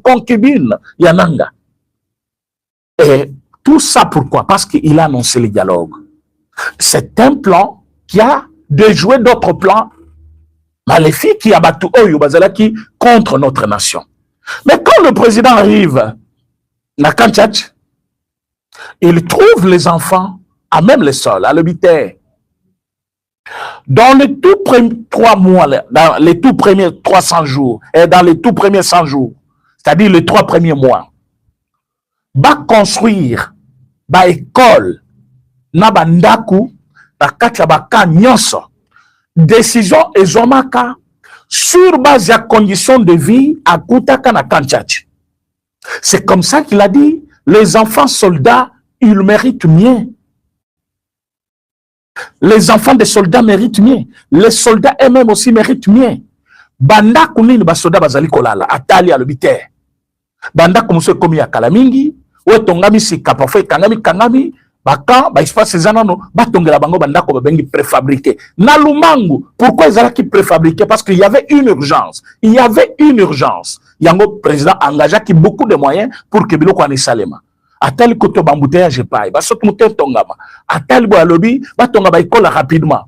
concubine Yananga. Et tout ça pourquoi? Parce qu'il a annoncé le dialogue. C'est un plan qui a déjoué d'autres plans maléfiques qui abattent qui contre notre nation. Mais quand le président arrive à Kanchach, il trouve les enfants à même le sol, à l'hôpital. Dans les tout premiers 3 mois, dans les tout premiers 300 jours, et dans les tout premiers 100 jours, c'est-à-dire les 3 premiers mois, va construire ba école na bandaku na kati baka nyonso. Décision ezomaka sur base de conditions de vie à Koutaka na Kanchach. C'est comme ça qu'il a dit, les enfants soldats, ils méritent mieux. Les enfants des soldats méritent mieux. Les soldats eux-mêmes aussi méritent mieux. Banda kunini ba soldats bazali kolala atali à l'hôpital. Banda kumuse komi ya kalamingi, ou tongami sika parfois kangami baka ba espace zanano batongela bango banda ko bengi préfabriqué. Na Lumangu, pourquoi ils allaient préfabriqué? Parce qu'il y avait une urgence. Il y avait une urgence. Yango président engagea qui beaucoup de moyens pour que biloko ane salema. Atali koto bambouteillage paye, ba sot mouté tongama. Atali bo alobi, ba tonga ba école rapidement.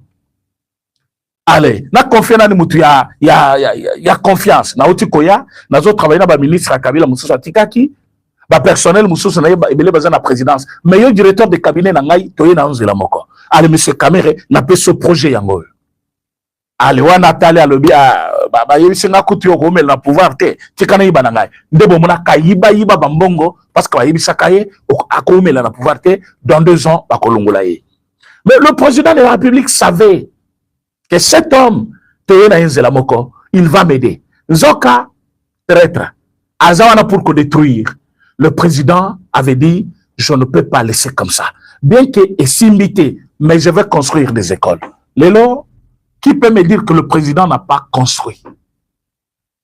Allez, na confiance na mutu ya confiance. Na uti koya, na zo travailler na ba ministre Kabila Moussa Tikaki, ba personnel Moussa na ebele baza na présidence. Mais yo directeur de cabinet na ngai toye na onzela moko. Allez monsieur Kamere, na pe ce projet yango. Allez wana Atali alobi ba yebisinga kutu yo komela na pouvoir te. Tikana yiba na ngai. Ndebo mona kayiba bambongo parce que bayebisaka ye akomela na pouvoir te dans 2 ans bakolongola ye. Mais le président de la République savait que cet homme, il va m'aider. Zoka, traître, Azawana pour que détruire. Le président avait dit, je ne peux pas laisser comme ça. Bien que s'imiter, mais je vais construire des écoles. Lélo, qui peut me dire que le président n'a pas construit?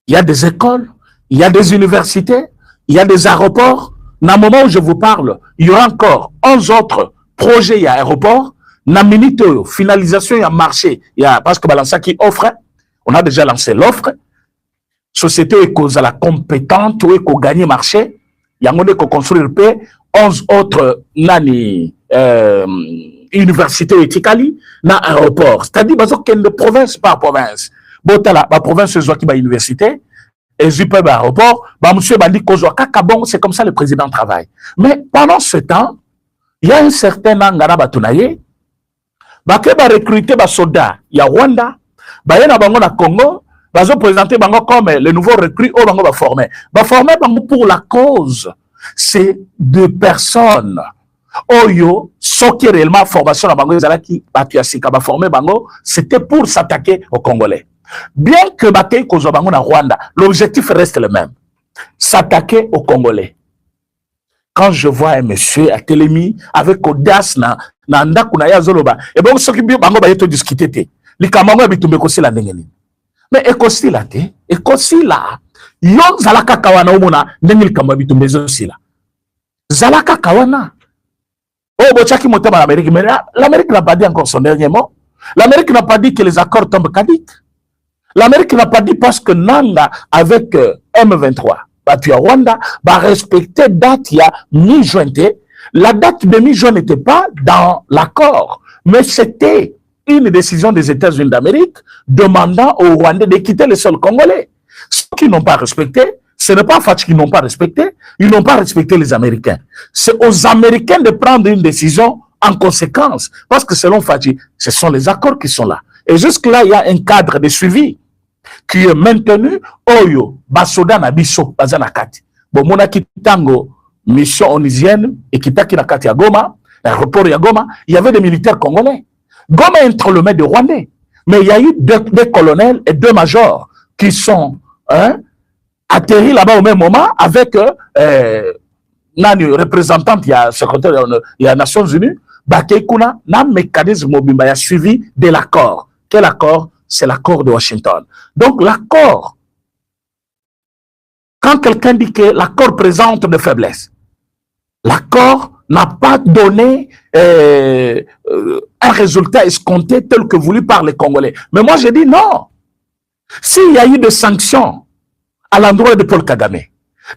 Il y a des écoles, il y a des universités, il y a des aéroports. Dans le moment où je vous parle, il y aura encore 11 autres projets à aéroports. Na minute finalisation il y a marché il y a parce que balança qui offre on a déjà lancé l'offre société cause à la compétente ou éco gagner marché il y a monné qu'on construire 11 autres nani université etikali na aéroport c'est-à-dire bazo ken de province par province botala ba province zo ki ba université et zupe ba aéroport ba monsieur bandi kozo kaka bon c'est comme ça le président travaille mais pendant ce temps il y a un certain nangara batunaye Bake ba recruter ba soldats ya Rwanda, ba yena bango na Congo, ba zo présenter bango comme les nouveaux recrues au bango ba former. Ba former bango pour la cause. C'est de personnes. Oyo, so qui réellement formation na bango ezalaki batuasika ba former bango, c'était pour s'attaquer aux Congolais. Bien que bakay kozo bango na Rwanda, l'objectif reste le même. S'attaquer aux Congolais. Quand je vois un monsieur à Télémi avec audace na ndaku na ya zoloba et bon soki bi bango ba yeto discuter te likamango bitumbe ko sila ndengeni mais ekosila te ekosila yo zalaka kawana omona ndenge likamba bitumbe zo sila zalaka kawana oh bochaki motema l'Amérique mais l'Amérique n'a pas dit encore son dernier mot. L'Amérique n'a pas dit que les accords tombent caducs. L'Amérique n'a pas dit parce que Nanga avec M23 battu à Rwanda va respecter date il y a mi-juin. La date de mi-juin n'était pas dans l'accord, mais c'était une décision des États-Unis d'Amérique demandant aux Rwandais de quitter le sol congolais. Ceux qui n'ont pas respecté, ce n'est pas Fatih qui n'ont pas respecté, ils n'ont pas respecté les Américains. C'est aux Américains de prendre une décision en conséquence, parce que selon Fatih, ce sont les accords qui sont là. Et jusque-là, il y a un cadre de suivi qui est maintenu. Oyo, Basoda Nabiso, Bazanakati. Bon, monaki tango, mission onusienne, et qui taki na kati ya Goma, l'aéroport ya Goma, il y avait des militaires congolais. Goma est entre le maître de Rwandais. Mais il y a eu deux colonels et 2 majors qui sont atterris là-bas au même moment avec une représentante, il y a secrétaire, il y a Nations Unies, Bakekuna, na mécanisme mobile, il y a suivi de l'accord. Quel accord? C'est l'accord de Washington. Donc l'accord, quand quelqu'un dit que l'accord présente des faiblesses, l'accord n'a pas donné un résultat escompté tel que voulu par les Congolais. Mais moi, j'ai dit non. S'il y a eu des sanctions à l'endroit de Paul Kagame,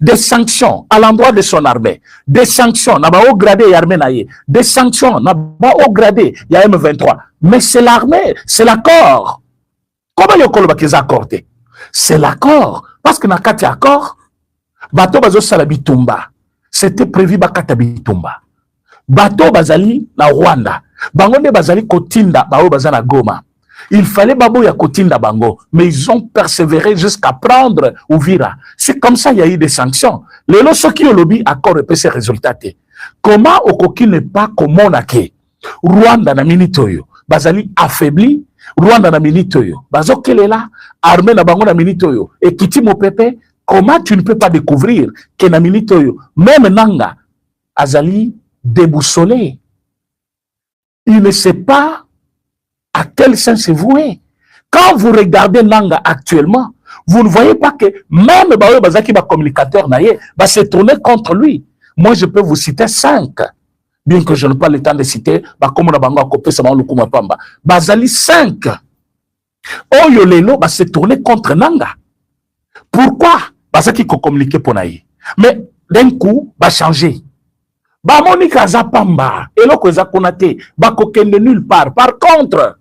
des sanctions à l'endroit de son armée, des sanctions n'a pas haut gradé l'armée naïe, des sanctions n'a pas haut gradé il y a M23, mais c'est l'armée, c'est l'accord. Comment le Koloba qu'ils accordé? C'est l'accord, parce que dans quatre accords, bateau bazo salabitumba, c'était prévu bakata bitumba. Bateau bazali na Rwanda, bangonde bazali kotinda bao bazana Goma. Il fallait babo ya kotinda bango, mais ils ont persévéré jusqu'à prendre Uvira. C'est comme ça il y a eu des sanctions. Les lois qui ont lobby accord et ces résultats. Comment Okoki n'est pas comme on a que Rwanda na minitoyo, bazali affaibli, Rwanda na minitoyo, bazo kele là, armée na bango na minitoyo, et kiti mo pepe, comment tu ne peux pas découvrir que na minitoyo, même Nanga, azali déboussolé. Il ne sait pas à quel sens c'est voué. Quand vous regardez Nanga actuellement, vous ne voyez pas que même Baoyo Bazaki, communicateur, va se tourner contre lui. Moi, je peux vous citer 5. Bien que je n'ai pas le temps de citer, comme on a bango copé, ça m'a l'oukuma pamba. Bazali 5. Oyo Lelo va se tourner contre Nanga. Pourquoi? Bazaki ko communiquer pour naïe. Mais d'un coup, va changer. Ba Monika Zapamba, et l'autre Zakonate, va kokende nulle part. Par contre,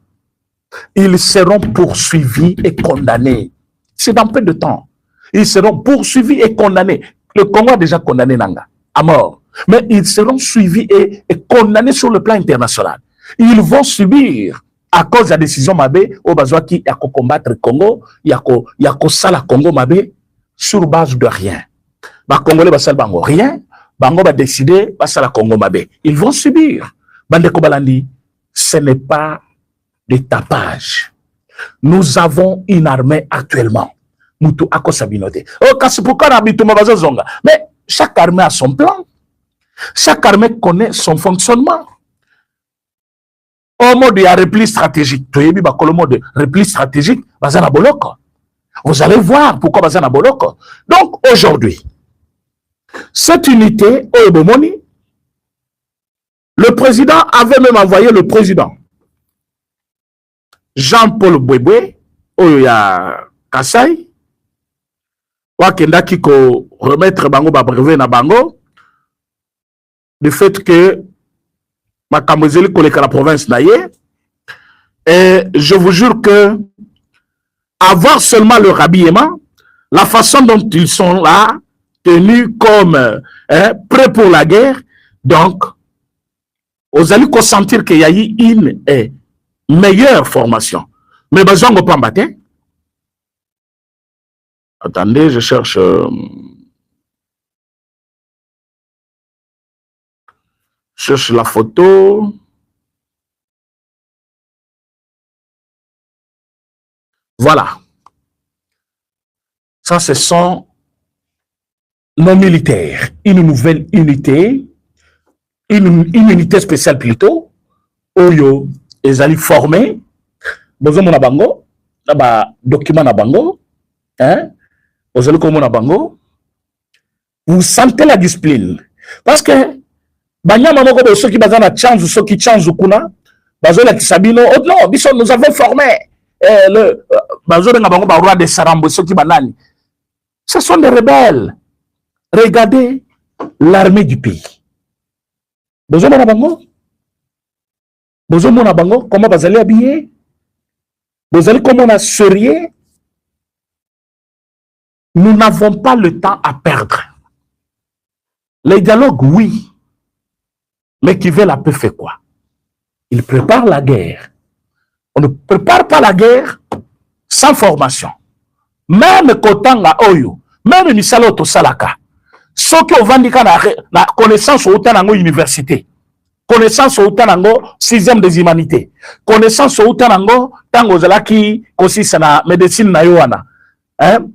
ils seront poursuivis et condamnés. C'est dans peu de temps. Ils seront poursuivis et condamnés. Le Congo a déjà condamné Nanga à mort. Mais ils seront suivis et condamnés sur le plan international. Ils vont subir, à cause de la décision Mabé, au besoin qui y a combattre le Congo, il y a sala Congo Mabé, sur base de rien. Les Congolais basal bango rien, bango va décider basala Congo Mabé. Ils vont subir. Bandeko Balandi, ce n'est pas de tapage. Nous avons une armée actuellement. Moutou Akosabinote. Oh, mais chaque armée a son plan. Chaque armée connaît son fonctionnement. Au mode de repli stratégique, le mode de repli stratégique, vous allez voir pourquoi Bazana Boloko. Donc aujourd'hui, cette unité, le président avait même envoyé le président Jean-Paul Bouéboué, Oya Kassai, Wakenda Kiko remettre Bango Babrevé na Bango, du fait que ma Kamozeli Koleka la province naïe, et je vous jure que avoir seulement leur habillement, la façon dont ils sont là, tenus comme prêts pour la guerre, donc, vous allez sentir qu'il y a eu une meilleure formation. Mais besoin de pas battre. Attendez, je cherche. Cherche la photo. Voilà. Ça, ce sont nos militaires. Une nouvelle unité. Une unité spéciale plutôt. Oyo. Ils allaient former, besoin de bango, document na bango, hein, vous allez comme bango, vous sentez la discipline. Parce que, banyama moko ceux qui basent na chance, ceux qui changent kuna, bazo la kisabino, oh non, nous avons formé, le, bazo na bango, roi de Sarambo, ceux qui banani. Ce sont des rebelles. Regardez l'armée du pays. Besoin de bango. Vous avez comment vous allez habiller? Vous allez comment on a sérieux? Nous n'avons pas le temps à perdre. Les dialogues, oui. Mais qui veut la paix fait quoi? Il prépare la guerre. On ne prépare pas la guerre sans formation. Même Kotanga Oyo, même Nisalo Tosalaka, ceux qui ont vendu la connaissance au temps dans l'université. Connaissance au tanango 6e des humanités, connaissance au tanango tango zalaki consiste na médecine na yoana, hein?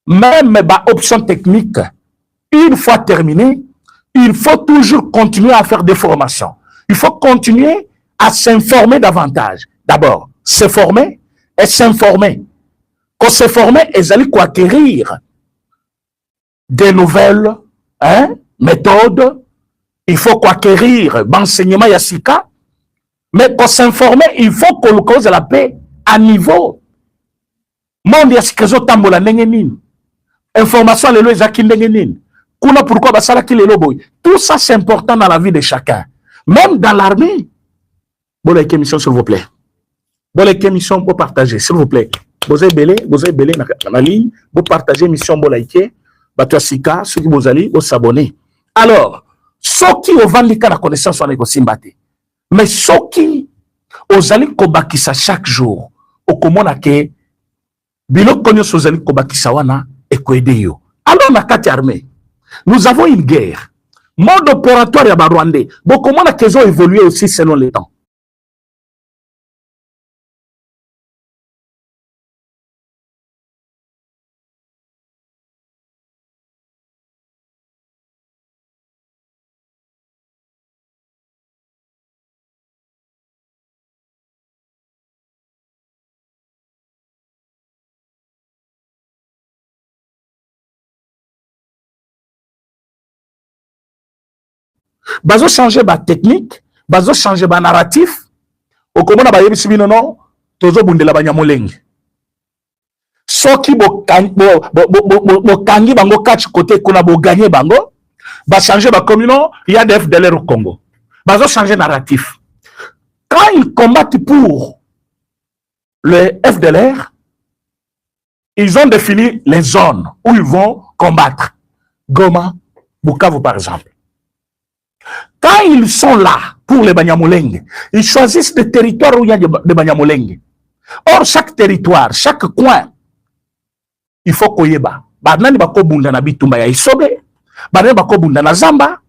Même ba option technique, une fois terminé, il faut toujours continuer à faire des formations. Il faut continuer à s'informer davantage. D'abord, se former et s'informer. Quand se former, ils allaient acquérir des nouvelles méthodes. Il faut acquérir l'enseignement Yassika, mais pour s'informer, il faut qu'on cause la paix à niveau. Monde Yassika tambola nengenin. information lelo ezaki ndenge nini kuna pourquoi basalaki lelo boy. Tout ça c'est important dans la vie de chacun, même dans l'armée. Bon, la émission s'il vous plaît. Bon, la émission pour partager s'il vous plaît. Vous avez belé dans la ligne, vous partagez l'émission bon like, batouasika ceux qui vous allez vous s'abonner. Alors, ceux qui ont vendu la connaissance on est aussi mbatté. Mais ceux qui vous allez kobakisa chaque jour, au komona ke bilo konyo vous allez kobakisa wana et koedeyo. Alors na kati armée, nous avons une guerre. Mode opératoire ya Rwandais. Bon, comment la question évolue aussi selon les temps. Bazo changer ba technique, bazo changer ba narratif. Au komona ba yebisi bino non, tozo bundela ba nyamolenge. Soki bo kangi bango catch côté kuna bo gagner bango, ba changer ba communo, il y a des FDLR au Congo. Bazo changer narratif. Quand ils combattent pour le FDLR, ils ont défini les zones où ils vont combattre. Goma, Bukavu par exemple. Quand ils sont là pour les Banyamulenge, ils choisissent des territoires où il y a des Banyamulenge. Or, chaque territoire, chaque coin, il faut qu'on y ait. Banani bako bunda na bitumba ya Isobe, banani bako bunda na Zamba,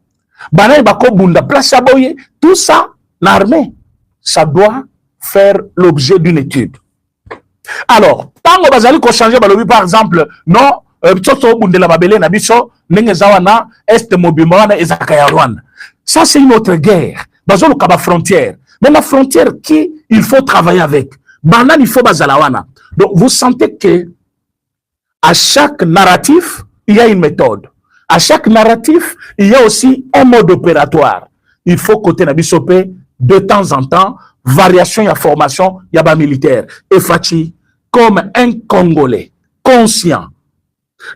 banani bako bunda place ya Boye. Tout ça, l'armée, ça doit faire l'objet d'une étude. Alors, tant que bazali ko changer balobi par exemple, non, tsoto bundela babele na biso, nenge zawana est mobimana ezakaya Rwanda. Ça, c'est une autre guerre. Dans une frontière. Mais la frontière qui il faut travailler avec. Banan, il faut bazalawana. Donc, vous sentez que à chaque narratif, il y a une méthode. À chaque narratif, il y a aussi un mode opératoire. Il faut côté Nabisopé, de temps en temps, variation, il y a formation, il y a bas militaire. Et Fachi, comme un Congolais conscient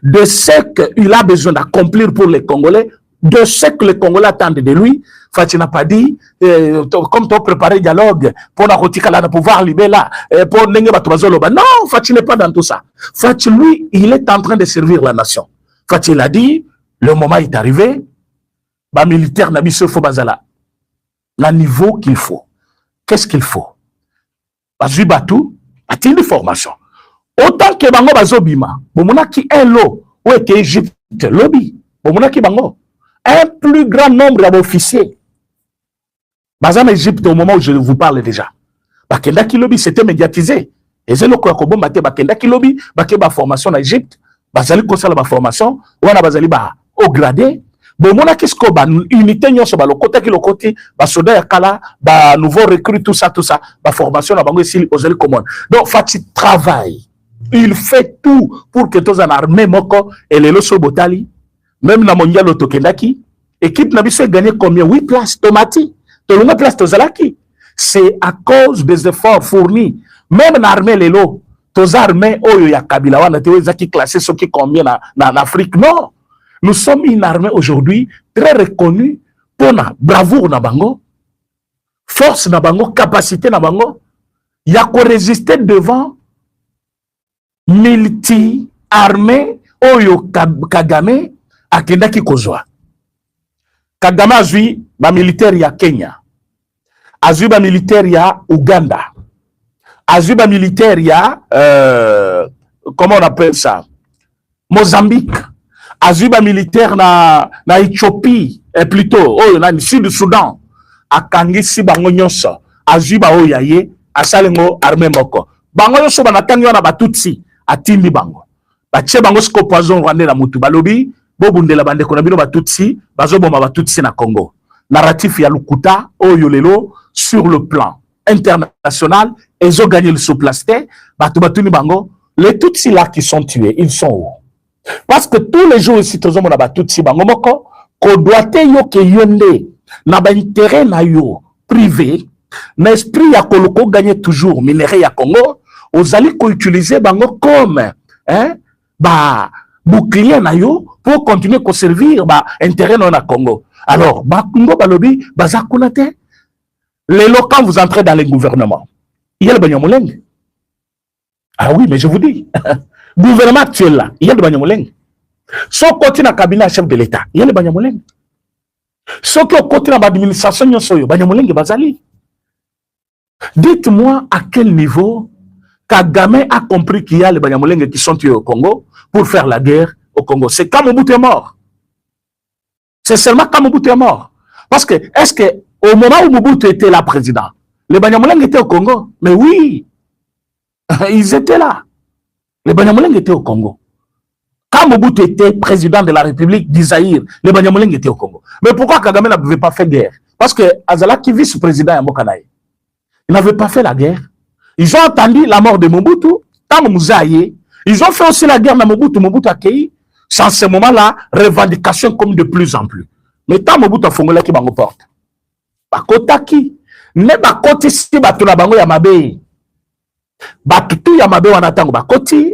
de ce qu'il a besoin d'accomplir pour les Congolais, de ce que les Congolais attendent de lui, Fachi n'a pas dit, comme tu as préparé dialogue, pour la rotikala pouvoir libérer là, pour n'engue batouazoloba. Non, Fachi n'est pas dans tout ça. Fachi, lui, il est en train de servir la nation. Fachi, il a dit, le moment est arrivé, bah, militaire n'a mis faux bazala. Le niveau qu'il faut. Qu'est-ce qu'il faut? Bah, Zubatou, a-t-il une formation? Autant que bango bazobima, bomona qui est l'eau, ou est Égypte, lobby, bomona qui bango. Un plus grand nombre d'officiers. Bazam Égypte, au moment où je vous parle déjà. Bakenda Kilobi, c'était médiatisé. Et c'est le quoi que bon, Bakenda Kilobi, Bakeba formation en Égypte, Bazali Kosala ba formation, ou on a Bazali ba au gradé. Bon, mon qu'est-ce qu'on va unité nyon sur le côté qui le côté, ba soda yakala, ba nouveau recrue, tout ça, ba formation à Bango ici, aux ailes communes. Donc, Fati travaille. Il fait tout pour que tous en armée moko et les loso botali. Même dans le mondial Otokendaki, équipe n'a pas gagné combien? 8 places, Tomati. Tout le monde place Tozalaki. C'est à cause des efforts fournis. Même dans l'armée, les lots, tous armées, oh, il y a Kabila, on a été classé ceux qui combien en Afrique. Non. Nous sommes une armée aujourd'hui très reconnue pour la bravoure na bango, force na bango, capacité na bango. Il y a qu'on résister devant multi-armée, oh, yo Kagame, Akendaki Kozwa. Kagame azui ba militaire ya Kenya. Azui ba militaire ya Uganda. Azui ba militaire ya comment on appelle ça? Mozambique. Azui ba militaire na Éthiopie et plutôt oh na sud du Soudan. Akangisi bango nyonso. Azui ba oyaye asalengo armée moko. Bango nyonso banakangi wana batutsi atindi bango. Batie bango siko poison rwandais na mutu balobi. Bobundela bande kona bino batutsi bazoboma batutsi na Congo. Narratif ya Lukuta oyolelo sur le plan international, ils ont gagné le sous-plasté, batuni bango, les tutsi là qui sont tués, ils sont où? Parce que tous les jours ici tozo mona batutsi bango moko ko doite yo ke yonde na ba intérêt na yo privé, na esprit ya koloko gagner toujours minerai ya Congo, ozali ko utiliser bango comme hein ba bouclier na yo pour continuer à servir intérêt dans le Congo. Alors, Congo balobi bazakunate. Les locaux, quand vous entrez dans les gouvernements, il y a le Banyamuleng. Ah oui, mais je vous dis, gouvernement actuel là, il y a le Banyamuleng. Ceux qui continuent à cabinet chef de l'État, il y a le Banyamuleng. Ceux qui continuent à l'administration, il y a le Banyamuleng et Bazali. Dites-moi à quel niveau Kagame a compris qu'il y a les Banyamuleng qui sont tués au Congo pour faire la guerre au Congo. C'est quand Mobutu est mort. C'est seulement quand Mobutu est mort. Parce que, est-ce que au moment où Mobutu était là président, les Banyamuleng étaient au Congo? Mais oui, ils étaient là. Les Banyamuleng étaient au Congo. Quand Mobutu était président de la République d'Isaïr, les Banyamuleng étaient au Congo. Mais pourquoi Kagame n'avait pas fait guerre? Parce que Azala, qui vice-président à Mokanaï, il n'avait pas fait la guerre. Ils ont entendu la mort de Mobutu, tant Mouzaïe. Ils ont fait aussi la guerre à Mobutu. Mobutu a accueilli, sans ce moment-là, revendication comme de plus en plus. Mais tant Mobutu a fongolé qui m'en porte. Bakotaki. Ne bakoti si batu na bango ya mabe. Batutu ya mabe wanatango bakoti.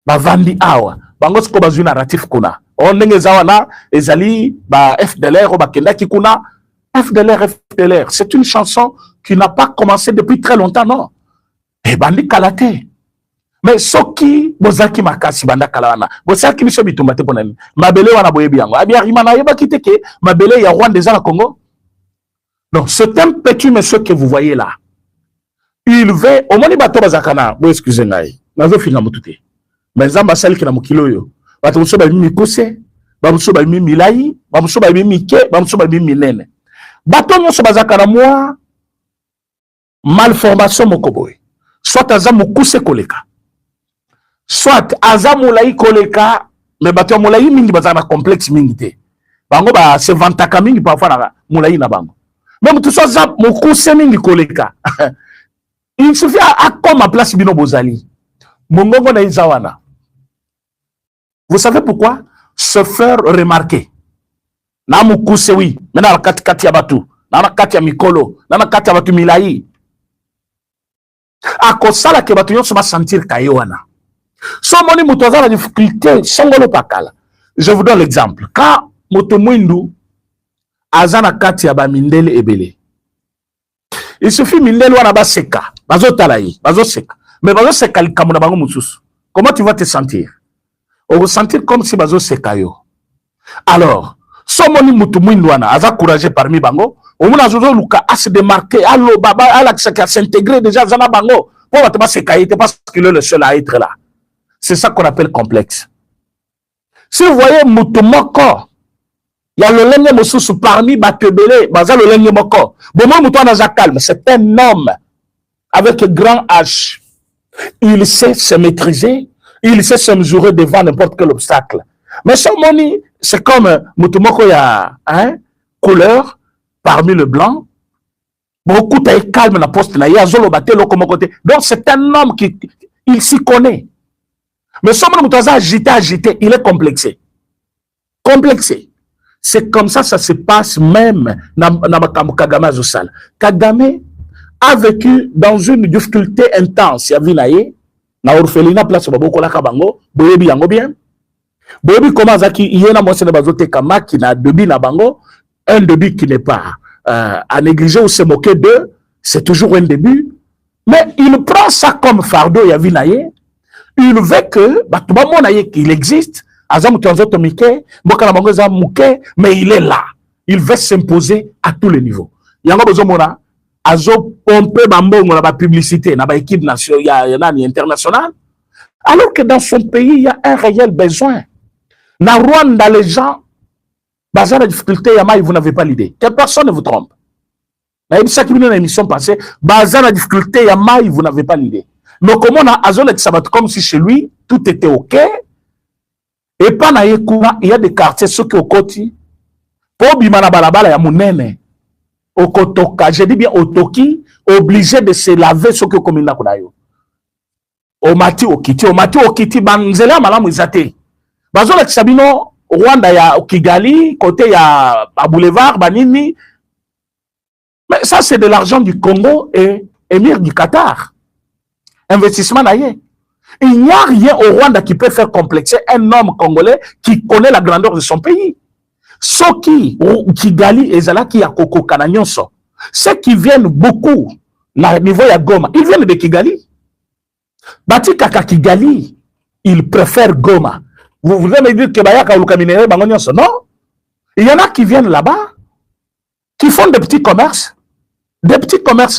Bavandi awa. Bango siko bazui narratif kuna. On nenge zawana, ezali, ba FDLR, ba kendaki kuna. FDLR, FDLR. C'est une chanson qui n'a pas commencé depuis très longtemps, non? Et bandi kalate. Mais soki, bozaki makasi banda kalawana. Bozaki miso bitumbate ponani. Mabele wana boyebi yango. Abi arimana yeba kiteke, mabele ya Rwanda za la Congo. Non, c'est un petit monsieur que vous voyez là. Il veut, au moni bato bazakana, bo excusez ngai. Nazo finga mutute. Mais zamba sali kina mukilo yo. Bato muso ba mimi kose, ba muso ba mimi milai, ba muso ba mimi ke, ba muso ba mimi nene. Bato nyoso bazakana moi malformation mokoboy. Soit aza mukuse koleka. Soit aza mulai koleka, mais bato mulai mingi bazana complexe mingi te. Bango ba se vantaka mingi parfois na mulai na bango. Même tout ça, mon conseil mingi koleka. Il suffit à comme à place bino bozali. Mongongo na izawana. Vous savez pourquoi? Se faire remarquer. Na mukuse oui. Mena la kati ya batu. Na kati ya mikolo. Na kati ya batu milai. Ako sala ke batu yonso ma sentir kayowana. So moni mutoza la difficulté songolo pakala. Je vous donne l'exemple. Quand moto mwindu azana kati ya ba mindele ebele. Il suffit mindele wana ba seka, bazo talayi, bazo seka. Mais bazo seka likamuna bango mususu. Comment tu vas te sentir? On va sentir comme si bazo seka yo. Alors, somoni mutu mwindu wana aza courageux parmi bango, omuna zozo luka a se démarquer, allo baba ala à s'intégrer déjà zana bango. Pour va te seka yete parce qu'il est le seul à être là. C'est ça qu'on appelle complexe. Si vous voyez mutu moko, il y a le lenge mosusu parmi batebele, baza le lenge moko. Bon, moi, mouton dans calme, c'est un homme avec grand H. Il sait se maîtriser, il sait se mesurer devant n'importe quel obstacle. Mais son moni, c'est comme mouton moko, il y a couleur parmi le blanc. Beaucoup de calme na poste na ya zolo bate lo comme côté. Donc c'est un homme qui il s'y connaît. Mais son moni mouton agité, il est complexé. Complexé. C'est comme ça se passe même dans Kagame Azosal. Kagame a vécu dans une difficulté intense. Il y a vu na orphelinat place baboko la kabango, boyebi yango bien. Boyebi comment zaki yena mo sene bazote kama qui na débit na bango, un débit qui n'est pas à négliger ou se moquer d'eux, c'est toujours un début. Mais il prend ça comme fardeau, il y a vu il veut que batuba monaye qu'il existe. Mais il est là. Il veut s'imposer à tous les niveaux. Il y a un azo pompe bambongo na ba publicité na ba équipe nationale internationale. Alors que dans son pays, il y a un réel besoin. Na Rwanda, les gens, basé la difficulté, vous n'avez pas l'idée. Que personne ne vous trompe. Dans l'émission passée, basé la difficulté, vous n'avez pas l'idée. Mais comment on a azolé comme si chez lui, tout était OK. Et pas na yekuna, il y a des quartiers, ceux qui au côté, pour bimana balabala ya munene, au kotoka, je dis bien au toki, obligé de se laver ceux qui au komina kunayo. Au mati okiti, banzela malamu izate. Bazo la kisabino, Rwanda ya Kigali, côté ya boulevard, banini. Mais ça, c'est de l'argent du Congo et émir du Qatar. Investissement naïe. Il n'y a rien au Rwanda qui peut faire complexer un homme congolais qui connaît la grandeur de son pays. Soki, Kigali et Zala qui a Koko Kananyonso, ceux qui viennent beaucoup, au niveau de Goma, ils viennent de Kigali. Bati Kaka Kigali, ils préfèrent Goma. Vous voulez me dire que Bayaka ou Kaminere, Bangonyonso? Non. Il y en a qui viennent là-bas, qui font des petits commerces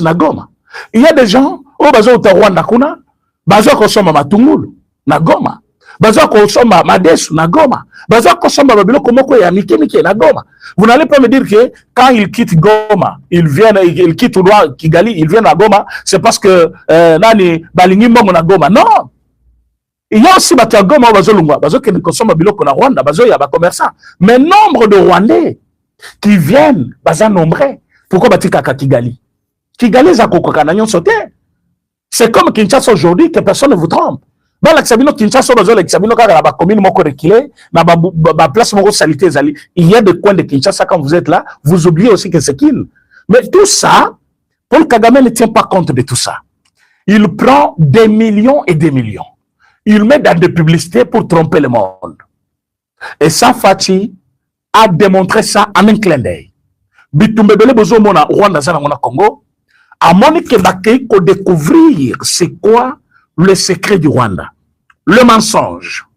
na Goma. Il y a des gens, au Bazo Rwanda Kuna, Bazo Kosoma Matungulu, na Goma. Bazo Kosoma Madesu, na Goma. Bazo Kosoma Babilo Komoko ya Mike na Goma. Vous n'allez pas me dire que quand ils quittent Goma, ils quittent Kigali, ils viennent à Goma, c'est parce que Nani Balingi Mongo na Goma. Non! Il y a aussi Batia Goma, Bazo Lungwa, Bazo qui consomme Biloko na Rwanda, Bazo Yaba commerçant. Mais nombre de Rwandais qui viennent, Baza nombreux. Pourquoi Batika Kigali? Kigali Zakoko Kananyon sauté. C'est comme Kinshasa aujourd'hui que personne ne vous trompe. Dans l'examino Kinshasa, l'examino quand la commune moko reculé, na ba place moko salité zali. Il y a des coins de Kinshasa quand vous êtes là, vous oubliez aussi que c'est qu'il. Mais tout ça, Paul Kagame ne tient pas compte de tout ça. Il prend des millions et des millions. Il met dans des publicités pour tromper le monde. Et ça, Fachi a démontré ça en un clin d'œil. Bitumbebele bozo mona Rwanda zana mona Congo. À Monique Bakei pour découvrir c'est quoi le secret du Rwanda. Le mensonge.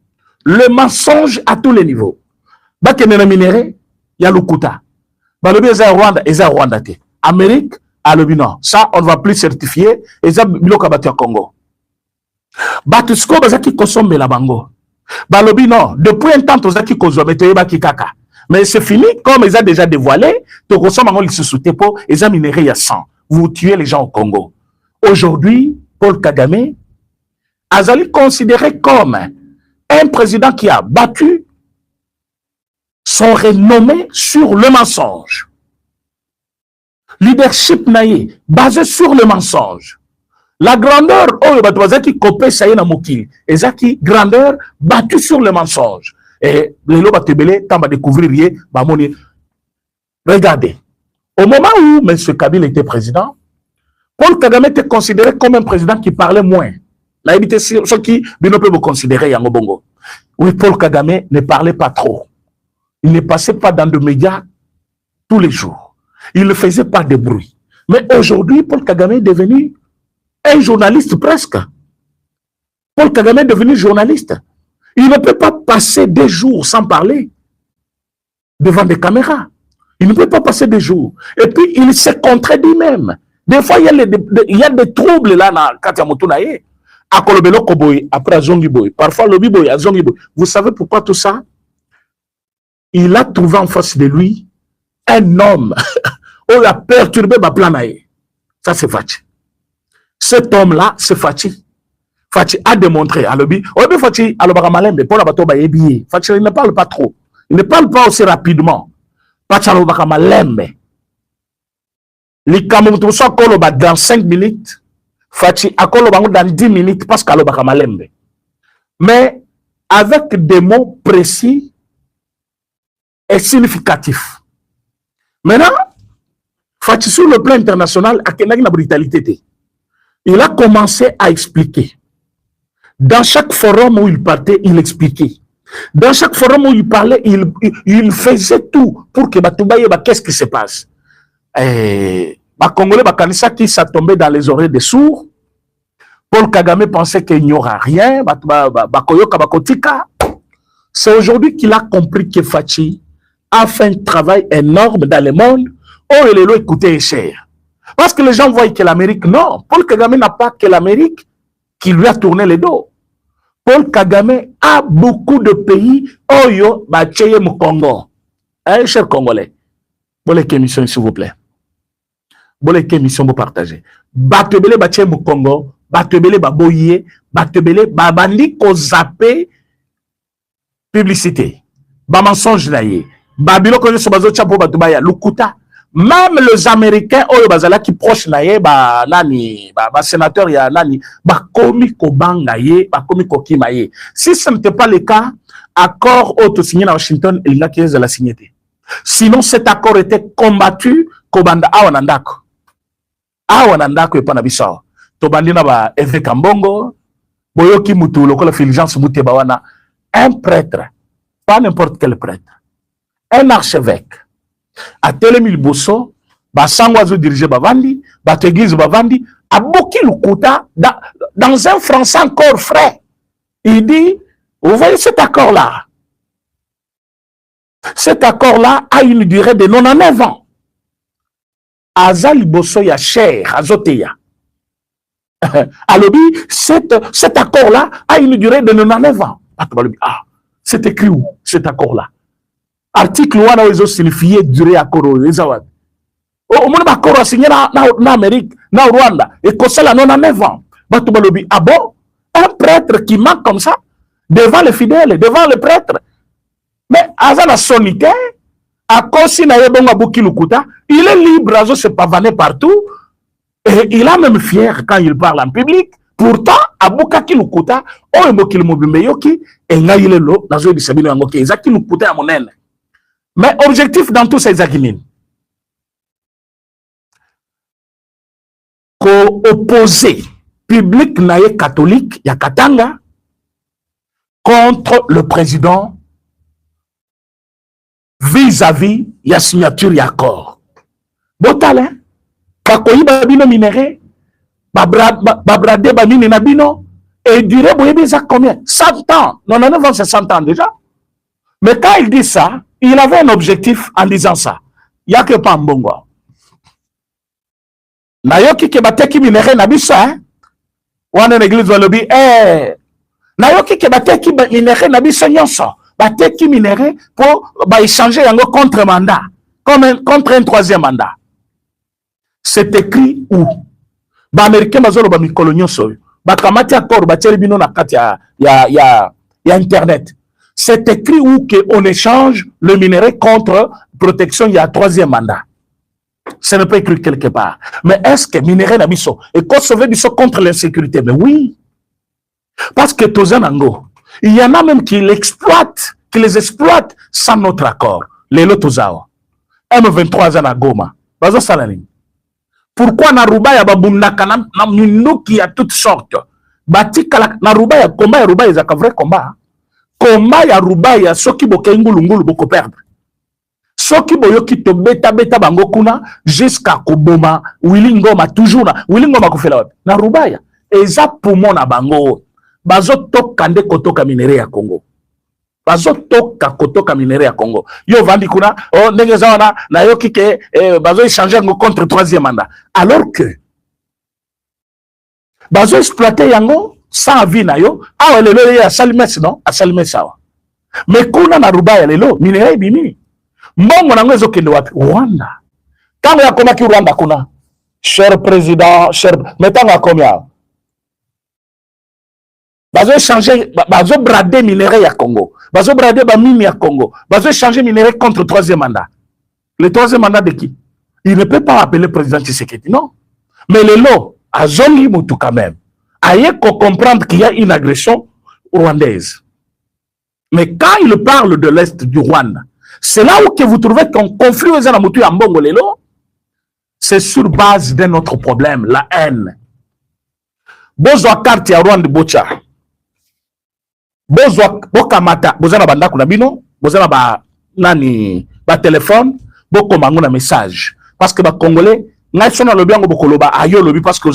Le mensonge à tous les niveaux. Bakemena minéré, il y a l'Ukuta. Balobi eza Rwanda, eza Rwanda te. Amérique, alobi non. Ça, on ne va plus certifier. Eza biloka batu ya Congo. Batusko bazaki kosombe la bango. Balobi non. Depuis un temps, tozaki kozombe te baki kaka. Mais c'est fini, comme ils ont déjà dévoilé, to kosomba ngo lisusu po, eza minéré ya 100. Vous tuez les gens au Congo. Aujourd'hui, Paul Kagame Azali considéré comme un président qui a battu son renommé sur le mensonge. Leadership naïe, basé sur le mensonge. La grandeur, oh, qui copie ça y est na mokili. Et ça qui grandeur battue sur le mensonge. Et les lois batebele, tant va découvrir regardez. Au moment où M. Kabila était président, Paul Kagame était considéré comme un président qui parlait moins. La évité ceux qui ne peuvent vous considérer Yango Bongo. Oui, Paul Kagame ne parlait pas trop. Il ne passait pas dans de médias tous les jours. Il ne faisait pas de bruit. Mais aujourd'hui, Paul Kagame est devenu un journaliste presque. Paul Kagame est devenu journaliste. Il ne peut pas passer des jours sans parler devant des caméras. Il ne peut pas passer des jours. Et puis, il se contredit même. Des fois, il y a des troubles là dans Katia Motunaye. Après Zongi Boy. Parfois, Lobby Boy, à Zongi Boy. Vous savez pourquoi tout ça? Il a trouvé en face de lui un homme où il a perturbé ma plan. Ça, c'est Fachi. Cet homme-là, c'est Fachi. Fachi a démontré à Lobby. Fachi, à l'Obakamalembe, pour la bateau, Fachi, il ne parle pas trop. Il ne parle pas aussi rapidement. Fachi, à l'Obakamalembe. Les Camerounais sont dans 5 minutes. Fachi akolo bango dans 10 minutes parce qu'à l'Obakamalembe. Mais avec des mots précis et significatifs. Maintenant, Fachi sur le plan international a une brutalité. Il a commencé à expliquer. Dans chaque forum où il partait, il expliquait. Dans chaque forum où il parlait, il faisait tout pour que Batoubaye, qu'est-ce qui se passe. Les Congolais, qui ça tombait dans les oreilles des sourds. Paul Kagame pensait qu'il n'y aura rien. C'est aujourd'hui qu'il a compris que Fachi a fait un travail énorme dans le monde. Oh, et les lois coûtaient cher. Parce que les gens voient que l'Amérique, non. Paul Kagame n'a pas que l'Amérique qui lui a tourné le dos. Paul Kagame a beaucoup de pays. Oh, yo, Bacheye Congo. Hein, chers Congolais. Bon, les émissions, s'il vous plaît. Bon, les émissions, vous partagez. Batebele Bacheye Congo. Batebele Baboye. Batebele Babandi ko zappé publicité. Ba mensonge naïe. Babilo ko so bazo chapo batubaya lukuta. Même les Américains, oh, bazala qui proche naïe, ba nani, ba sénateur ya nani, ba komi ko bangaye, ba komi ko kimaye. Si ce n'était pas le cas, accord auto signé à Washington, il n'a qu'à la signer. Sinon, cet accord était combattu kobanda awanandako. Awanandako et panabisao. Tobandina ba Eve Kambongo, boyoki mutu lokola Fulgence Muteba wana, un prêtre, pas n'importe quel prêtre, un archevêque, a telemi liboso, ba sango azo diriger bavandi, ba église bavandi, a boki lukuta dans un français encore frais. Il dit, vous voyez cet accord-là? Cet accord-là a une durée de 99 ans. Aza liboso ya cher, azoteya. Alobi, cet accord-là a une durée de 99 ans. Ah, c'est écrit où, cet accord-là? Article 1 ils ont signifié durée accord. Au moins, l'accord a signé en Amérique, en Rwanda, et que c'est la 99 ans. Batubalobi, ah bon? Un prêtre qui ment comme ça, devant les fidèles, devant les prêtres. Mais Aza la solitaire, à cause il est libre, à se pavaner partout, et il est même fier quand il parle en public. Pourtant, à Bukaki Lukuta, on est moqué le mobile meyoki, et là il est là, dans le Sabino Angoki, Zaki Lukuta à mon aile. Mais objectif dans tout ces Zakinin, qu'opposer public naïe catholique, ya Katanga, contre le président vis-à-vis la signature et accord. Botale, kakoyi babino minéré, babrade bamine nabino, et dirait, vous voyez ça combien? 100 ans. Non, 99 ans, c'est 100 ans déjà. Mais quand il dit ça, il avait un objectif en disant ça. Il n'y a que pas mbongo. Nayoki ke bateki minéré nabisa, hein? Wana l'église va le dire, nayoki ke bateki minéré nabisa nyonso. Bateki minéré pour échanger un contre mandat, contre un troisième mandat. C'est écrit où? Ba américain bazolo ba mikolonio soyo. Ba kamati accord ba tcheli bino na kati ya internet. C'est écrit où que on échange le minerai contre protection il y a troisième mandat. Ce n'est pas écrit quelque part. Mais est-ce que minerai na biso et qu'on sauve biso contre l'insécurité? Mais oui. Parce que Tozanango, il y en a même qui l'exploitent, qui les exploitent sans notre accord. Les Lotozao. M23 à Goma. Bazo Salani. Pourquoi Naruba ya babundaka na minuki ya toutes sortes? Batika Naruba ya combat ya Ruba ya vrai combat. Combat ya Ruba ya soki bokengulungulu boko perdre. Soki boyoki to beta bango kuna jusqu'à Koboma, Willy Ngoma toujours na Willy Ngoma kofela na Ruba ya eza poumon na bango. Bazo toka nde kotoka minere ya Congo. Bazo toka kotoka minere ya Congo. Yo vandi kuna, oh ndenge zawana na yoki ke bazo échanger ngo contre troisième mandat. Alors que bazo exploiter yango sans vie na yo, ah lelo ya salimesi non, a salimesi awa. Mais kuna na Rubaya lelo minere bimi. Mbongo nango ezokende wapi? Rwanda. Tango ya komaki Rwanda kuna. Cher président, cher metanga combien? Bazo échanger, bazo brader minerai à Congo. Bazo brader ba mine à Congo. Bazo échanger minerai contre troisième mandat. Le troisième mandat de qui? Il ne peut pas appeler le président Tshisekedi, non. Mais le lot, à Zongi Moutou quand même, aïe qu'on comprendre qu'il y a une agression rwandaise. Mais quand il parle de l'Est du Rwanda, c'est là où que vous trouvez qu'on conflit aux Anamoutou et Mbongo Lelo. C'est sur base de notre problème, la haine. Bozwa carte ya Rwanda Bocha. Bozwa bokamata bozana banda kuna bino bozana ba nani ba téléphone boko manguna message parce que ba congolais ngai sona lobi yango bokoloba ayo lobi parce que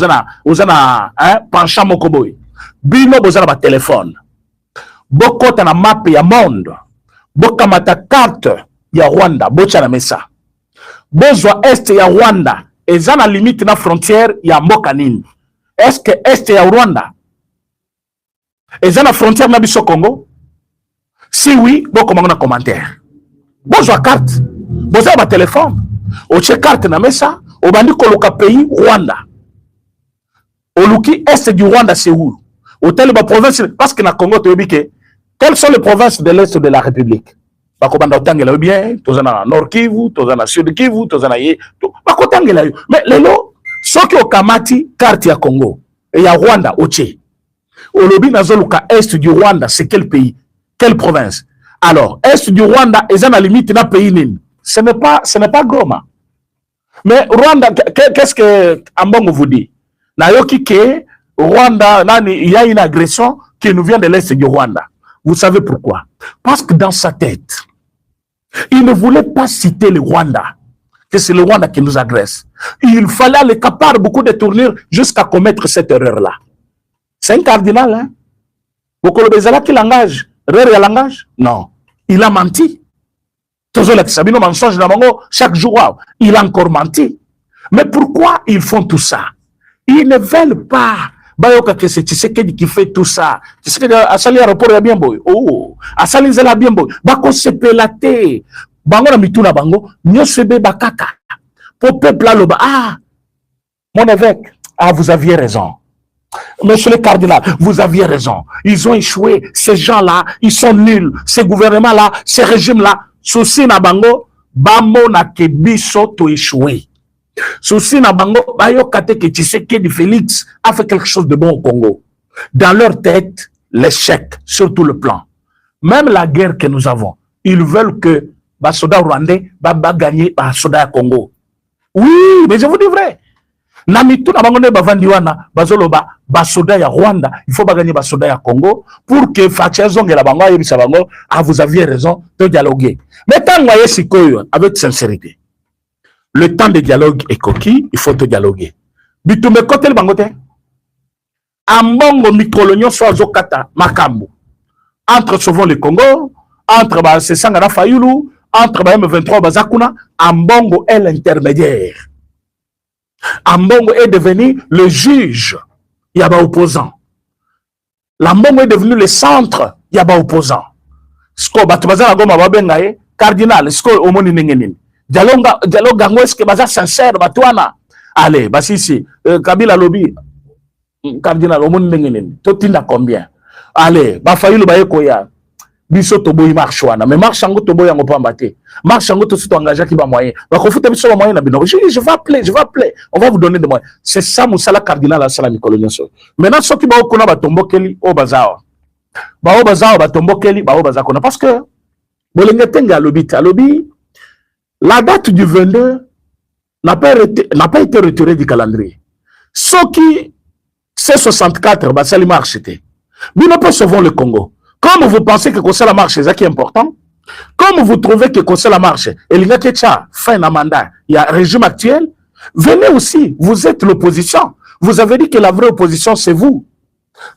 ozana hein penchant moko boy bino bozana ba téléphone boko ta na map ya monde bokamata carte ya Rwanda bocha na mesa bozwa est ya Rwanda ezana limite na frontière ya mboka nini est-ce que est ya Rwanda et dans la frontière na biso Congo? Si oui, bon comment on a commentaire. Bonjour carte, bonjour ma téléphone. Au check carte na mesa, au bandi koloka pays Rwanda. Au luki est du Rwanda c'est où? Au tel ba province parce que na Congo tu dis que quelles sont les provinces de l'est de la République? Ba ko banda otangela bien, tozana Nord Kivu, tozana Sud Kivu, tozana ye, ba ko tangela yo. Mais lelo soki o kamati carte ya Congo et ya Rwanda oche. Au lobby nazoluka est du Rwanda, c'est quel pays? Quelle province? Alors, est du Rwanda, et ça la limite na pays nini? Ce n'est pas Goma. Mais Rwanda, qu'est-ce que Ambongo vous dit? Nayoki ke Rwanda, il y a une agression qui nous vient de l'Est du Rwanda. Vous savez pourquoi? Parce que dans sa tête, il ne voulait pas citer le Rwanda, que c'est le Rwanda qui nous agresse. Il fallait aller capable beaucoup de tournures jusqu'à commettre cette erreur-là. C'est un cardinal, hein? Vous connaissez qui langage? Erreur langage? Non. Il a menti. Chaque jour, il a encore menti. Mais pourquoi ils font tout ça? Ils ne veulent pas. C'est Tshisekedi qui fait tout ça. Tshisekedi a sali aéroport ya bien boy. Oh, a sali zela bien boy. Bako se pelate. Bango na mituna bango, nyosebe bakaka. Pour peuple là loba. Ah, mon évêque, ah vous aviez raison. Monsieur le cardinal, vous aviez raison. Ils ont échoué. Ces gens-là, ils sont nuls. Ces gouvernements-là, ces régimes-là, souci na bango, bamo na kebiso to échoué. Souci na bango, bayo kate ke Tshisekedi Félix a fait quelque chose de bon au Congo. Dans leur tête, l'échec sur tout le plan. Même la guerre que nous avons, ils veulent que les soldats rwandais gagner les soldats Congo. Oui, mais je vous dis vrai. Namitu na bango ne bavandiwana bazoloba basoda ya Rwanda, il faut gagner basoda ya Congo pour que Fachezong et la bango yebisa bango, ah vous aviez raison de dialoguer. Mais tant voyez sikoyo avec sincérité. Le temps de dialogue est coquille, il faut te dialoguer. Bitumbe kote le bangote. Ambongo mikolonyo so azokata makambo. Entre souvent le Congo, entre ba Sesanga na Fayulu, entre ba M23 bazakuna, Ambongo est l'intermédiaire. Ambongo est devenu le juge, il y a pas opposant. L'Ambongo est devenu le centre, il y a pas opposant. Sko batubaza goma babengaye cardinal, sko omoni nengenini. Dialogue gango est-ce que baza sincère batwana. Allez, basisi Kabila lobby cardinal omoni nengenini. Totinda combien? Allez, ba Fayulu ba yekoya. Biso toboyi marche wana, mais marche yango toboyi yango pamba te. Marche yango to sito engagé qui ba moyen. Ba kofuta biso ba moyen na bino. Je vais appeler. On va vous donner des moyens. C'est ça musala cardinal à sala mikolonyo so. Maintenant ceux qui ba okona ba tombokeli o bazawa. Ba o bazawa ba tombokeli ba o bazakona parce que bolengetenge alobi la date du 22 n'a pas été retirée du calendrier. Ceux qui C64 ba sali marche était. Bino peut sauver le Congo. Comme vous pensez que c'est la marche, c'est ça qui est important. Comme vous trouvez que c'est la marche, et il y a fin de mandat, il y a un régime actuel, venez aussi, vous êtes l'opposition. Vous avez dit que la vraie opposition, c'est vous.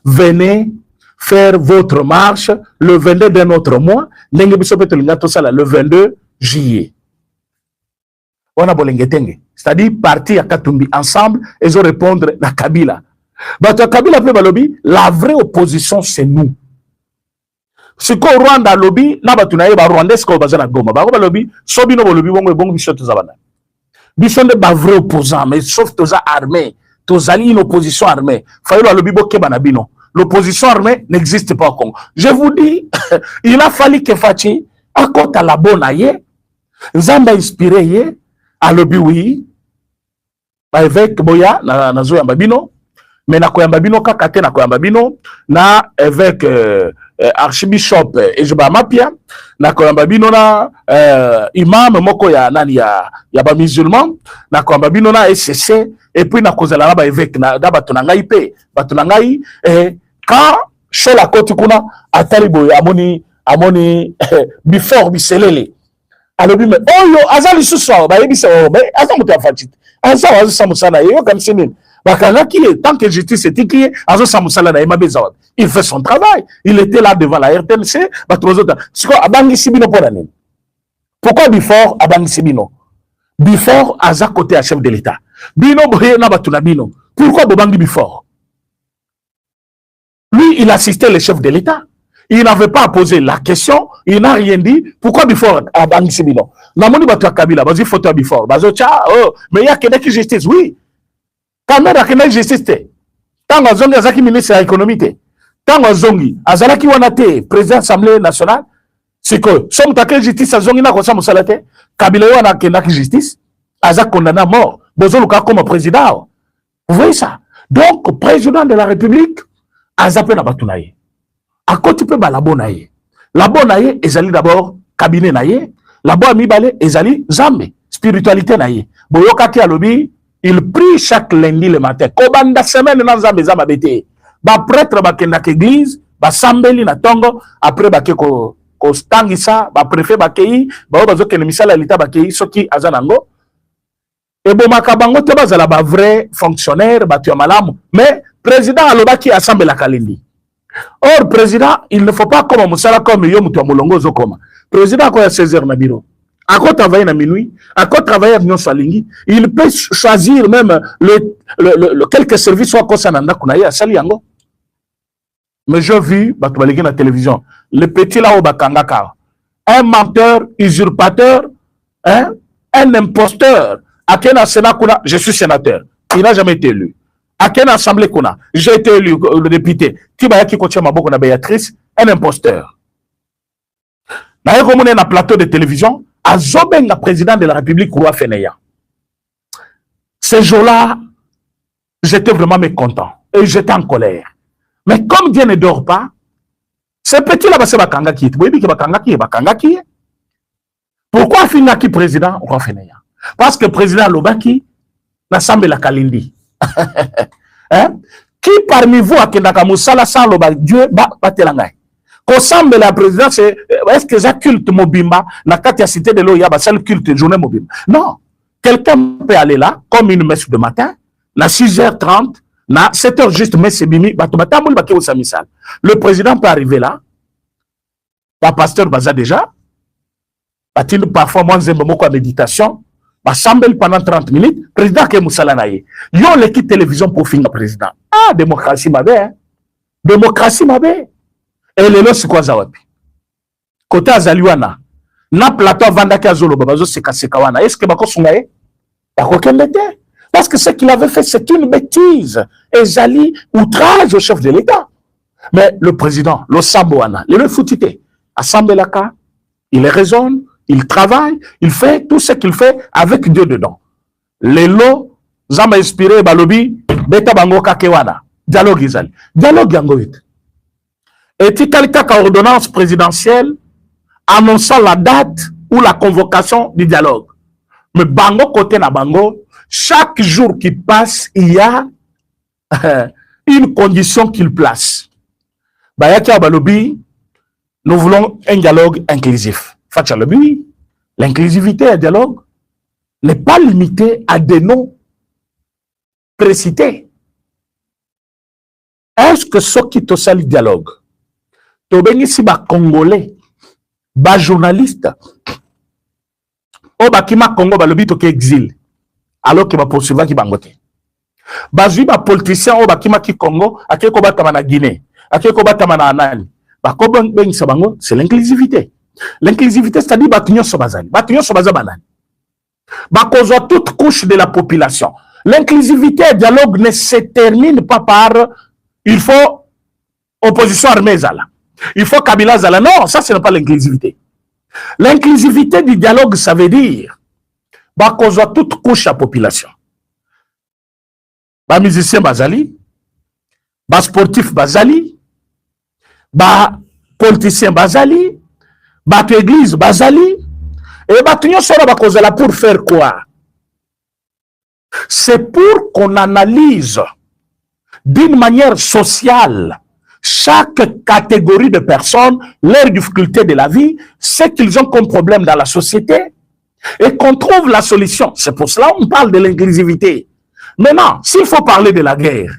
Venez faire votre marche le 22 d'un autre mois, le 22 juillet. On a bolengetenge, c'est-à-dire partir à Katumbi ensemble et ils répondre à Kabila. Kabila peut balobi, la vraie opposition, c'est nous. Ce qu'on Rwanda lobby, n'a pas tout naïe, Rwanda, ce qu'on va faire Goma. Bah, lobby, Sobino lobby, bon, bichot tous avana. Bichot de bas vrai opposant, mais sauf tous armés, tous alliés une opposition armée. Fayou lobby boké banabino. L'opposition armée n'existe pas au Congo. Je vous dis, il a fallu que Fachi, à côté à la bonne aïe, Zamba inspiré, à lobby oui, avec Boya, na zo yambabino, mais na koyambabino kakate na koyambabino, na avec archbishop Ejba Mapia na koyambabino na imam moko ya nani ya ba musulman na koyambabino na SCC et puis na kozala ba évêque na bato na ngai pe bato na ngai quand chez la côte kuna atalibo amoni before biselele alobi me oyo azali suso ba yebisa o ba azamuto afati azawa samusana yo comme c'est tant que justice est écriée, il fait son travail. Il était là devant la RTNC. Pourquoi Bifort Abangi Sibino? Bifort a côté à chef de l'État. Bino Boye Nabatuna Bino. Pourquoi Bobangi Bifort? Lui, il assistait le chef de l'État. Il n'avait pas posé la question. Il n'a rien dit. Pourquoi Bifort Abangi Sibino? Namoni Batua Kabila, vas-y, photo Bifort. Mais il y a que justice, oui. Quand il y a une justice, tant que Zongi Azaki ministre de l'économie, tant que Zongi Azalaki Wanate, président de l'Assemblée nationale, c'est que si on a justice à Zongi, n'a pas de Kabila Wana justice, Azak condamné à mort, Bozoluka comme président. Vous voyez ça? Donc, président de la République, Azapé Nabatunaye. À côté de la bonaye. La bonaye, ezali d'abord cabinet naye, la bonne amibale, ezali zambe, spiritualité naye. Boyokaki alobi, il prie chaque lundi le matin. Kobanda semaine dans Zambeza mabete. Ba prêtre ba kenda église, ba sambeli na tongo, après ba ke ko stangisa, ba préfet ba kei, ba bazo ke misala lita ba kei soki azanango. Et bon makabango te bazala ba vrai fonctionnaire, ba tu malamu, mais président alobaki assemble la kalindi. Or président, il ne faut pas comme musala comme yo mutu mulongo zo koma. Président ko ya 16h na bureau. À quoi travailler à minuit, à quoi travailler à Nyon Salingi, il peut choisir même quelques services soit Kosananda Kunaï à Saliango. Mais j'ai vu, la télévision, le petit là au Bakangaka, un menteur, usurpateur, hein, un imposteur. À quel Sénat Kuna, je suis sénateur, il n'a jamais été élu. À quelle assemblée Kuna, j'ai été élu, le député, qui va qui contient ma boucle na Béatrice, un imposteur. N'a eu comme on est dans plateau de télévision, à Zobenga, président de la République, Roi Feneya. Ce jour-là, j'étais vraiment mécontent et j'étais en colère. Mais comme Dieu ne dort pas, ce petit-là, c'est Bakanga qui est. Vous voyez que Bakanga qui est. Pourquoi Finaki président Roi Feneya? Parce que président Lobaki, l'Assemblée la Kalindi. Hein? Qui parmi vous a Kendaka Moussala sans Loba Dieu Batelangay? Qu'ensemble la présidence, est-ce que ça culte Mobimba, la Katia cité de l'eau, il y a un culte journée Mobimba? Non. Quelqu'un peut aller là, comme une messe de matin, à 6h30, à 7h juste, messe bimi, le président peut arriver là, le pasteur Baza déjà, parfois moins de méditation, assemble pendant 30 minutes, président qui est Moussala Naye. Yo l'équipe télévision pour finir président. Ah, démocratie ma bé, hein? Démocratie ma bé. Et les lois, c'est quoi ça? Côté Azaliwana, na plateau Vandaki Azolo, Babazo Sekawana, est-ce que Bako Sungaye? Bako Kendete? Parce que ce qu'il avait fait, c'est une bêtise. Et Zali, outrage au chef de l'État. Mais le président, le Samboana, le foutité, Assemblée Laka, il raisonne, il travaille, il fait tout ce qu'il fait avec Dieu dedans. Les lots, Zama inspiré, Balobi, Beta Bango Kakewana, dialogue Izali. Dialogue Yangoït. Et quelqu'un qui ordonnance présidentielle annonçant la date ou la convocation du dialogue. Mais Bango côté na Bango, chaque jour qui passe, il y a une condition qu'il place. Bayaka Balobi, nous voulons un dialogue inclusif. Fatchalobi, l'inclusivité et le dialogue n'est pas limitée à des noms précités. Est-ce que ce qui te sale dialogue? Si ba Congolais, ba journaliste, o ba kima Congo ba lobi to ke exil, alors que ba poursuivant qui bangote. Ba zui ba politicien o ba kima ki Congo, ake ko ba tamana Guinée, ake ko ba tamana Anani. Ba ko ben sa bango, c'est l'inclusivité. L'inclusivité, c'est-à-dire ba tunyo so bazali, ba tunyo so bazabana. Ba kozo toute couche de la population. L'inclusivité et le dialogue ne se termine pas par il faut opposition armée zala. Il faut Kabila Zala. Non, ça, ce n'est pas l'inclusivité. L'inclusivité du dialogue, ça veut dire qu'on soit toute couche de la population. Les musiciens Bazali, les sportifs Bazali, les politiciens Bazali, les églises Bazali, et les gens pour faire quoi? C'est pour qu'on analyse d'une manière sociale chaque catégorie de personnes, leurs difficultés de la vie, ce qu'ils ont comme problème dans la société, et qu'on trouve la solution. C'est pour cela qu'on parle de l'inclusivité. Maintenant, s'il faut parler de la guerre,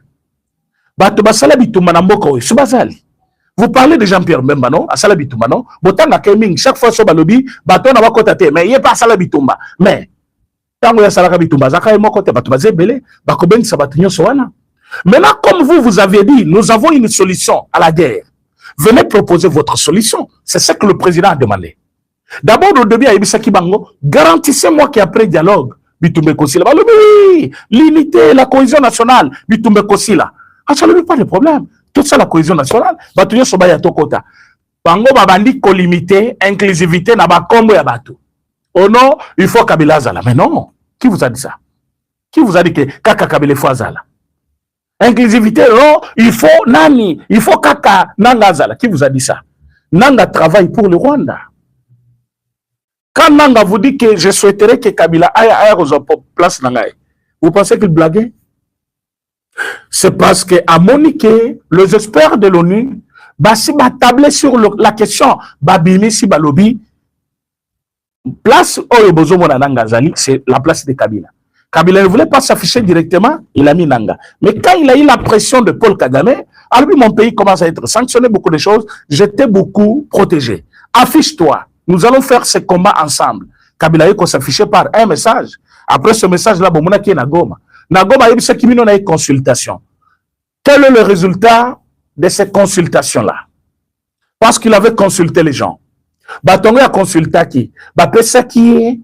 vous parlez de Jean-Pierre Mbembano, à Salabitumano, chaque fois sur Balobi, baton n'a pas mais il n'y a pas Salabitumba. Mais, quand vous avez Salabitumba, Zaka et Mokote, Batubazé Belé, Bakoben Sabatignon Soana. Maintenant, comme vous avez dit, nous avons une solution à la guerre. Venez proposer votre solution. C'est ce que le président a demandé. D'abord, au début, à Ibisaki Bango, garantissez-moi qu'après dialogue, Bitumbe Kosila, l'unité, la cohésion nationale, Bitumbe Kosila. Ah, ça ne veut pas de problème. Tout ça, la cohésion nationale, Batuyo Sobaya Tokota. Bango Babandi ko limité, inclusivité, n'a pas combo ya Batu. Oh non, il faut Kabila Zala. Mais non. Qui vous a dit ça? Qui vous a dit que Kaka Kabila faut Zala? Inclusivité, non, il faut Nani, il faut Kaka Nanga Zala. Qui vous a dit ça? Nanga travaille pour le Rwanda. Quand Nanga vous dit que je souhaiterais que Kabila aille aux place Nangaï, Vous pensez qu'il blaguait? C'est parce qu'à Monique, les experts de l'ONU, si va tabler sur la question, Babimi si balobi, place Oyobozo Monanangazali, c'est la place de Kabila. Kabila ne voulait pas s'afficher directement, il a mis Nanga. Mais quand il a eu la pression de Paul Kagame, alors mon pays commence à être sanctionné, beaucoup de choses, j'étais beaucoup protégé. Affiche-toi, nous allons faire ce combat ensemble. Kabila a s'afficher par un message. Après ce message-là, bon, qui est Nagoma. Nagoma, il y a une consultation. Quel est le résultat de ces consultations-là? Parce qu'il avait consulté les gens. Batongo a consulté qui? Bapesa qui est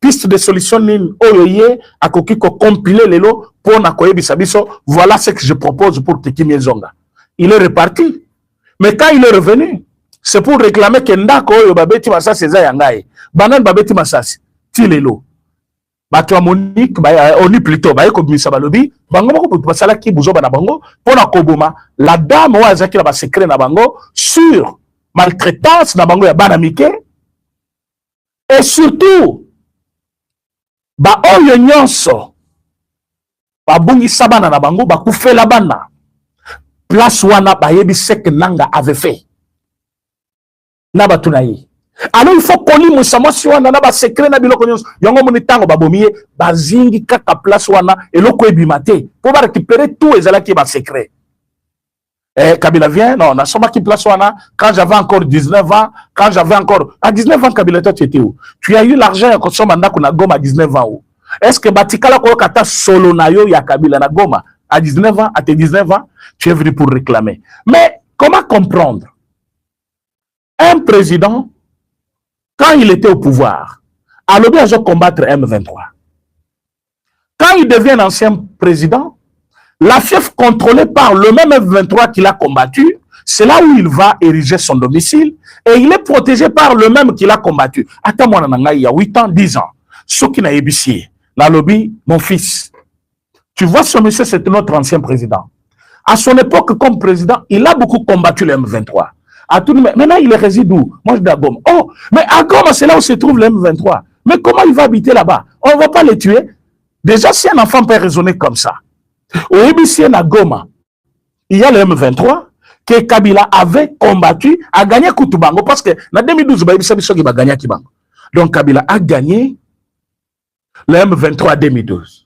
piste de solution nin oyoye a koki ko compiler les lots pour nakoye bisabiso. Voilà ce que je propose pour Tekimi Zonga. Il est reparti. Mais quand il est revenu, c'est pour réclamer que ndako oyo babeti masasi eza yangaye. Banan babeti masasi. Ti les lots. Bato Monique, on est plutôt, comme Missa Balobi, bango ko basala ki buzo bana bango, pona koboma, la dame wa zaki la ba secret na bango sur maltraitance na bango ya bana mike, et surtout ba oyo nyonso ba bungi sabana na bango ba kufela bana place wana ba yebi sek nanga avait fait na batunayi. Alors il faut qu'on lit Moussamo si on a ba secret na biloko nyonso yango moni tango ba bomiye bazingi kaka place wana eloko ebimate pour ba récupérer tout ezala ki ba secret. Kabila vient, non, on a soma qui place wana quand j'avais encore 19 ans, quand j'avais encore à 19 ans Kabila toi tu étais où? Tu as eu l'argent quand soma ndako na Goma à 19 ans où? Est-ce que batikala ko kata solo na yo ya Kabila na Goma à 19 ans, à tes 19 ans, tu es venu pour réclamer. Mais comment comprendre un président quand il était au pouvoir, à l'objet de combattre M23. Quand il devient ancien président, la fief contrôlée par le même M23 qu'il a combattu, c'est là où il va ériger son domicile et il est protégé par le même qu'il a combattu. Attends, moi, il y a 8 ans, 10 ans. Ce qui n'a ébissé, la lobby, mon fils, tu vois, ce monsieur, c'est notre ancien président. À son époque, comme président, il a beaucoup combattu le M23. Maintenant, il réside où? Moi, je dis à Goma. Oh, mais à Goma, c'est là où se trouve le M23. Mais comment il va habiter là-bas? On ne va pas les tuer. Déjà, si un enfant peut raisonner comme ça, au IBC à Goma, il y a le M23 que Kabila avait combattu, a gagné Koutubango, parce que en 2012, il a gagné Kibango. Donc, Kabila a gagné le M23 en 2012.